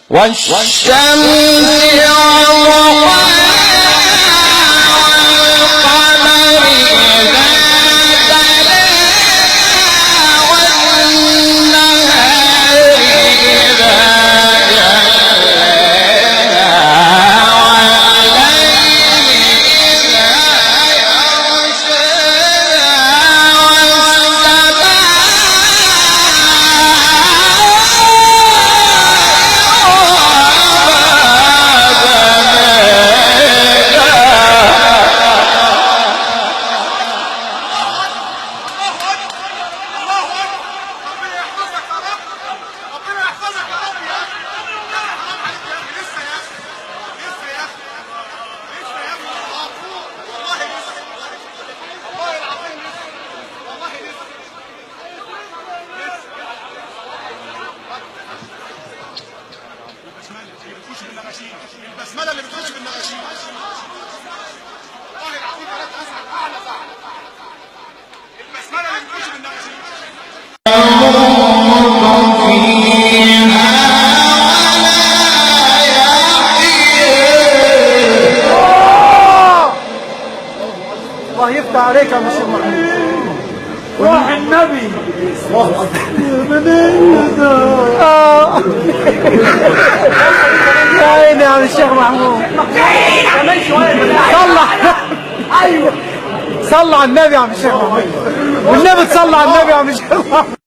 والشمس البسمله اللي بتخش بالنغاشيم والله العظيم ثلاث اسعد اعلى سعد. البسمله اللي بتخش بالنغاشيم الله يفتح عليك يا مشيخ محمود. روح النبي يا عيني يا الشيخ محمود. صلى ايوه صلى على النبي يا عم الشيخ محمود، والنبي تصلى على النبي يا عم الشيخ محمود.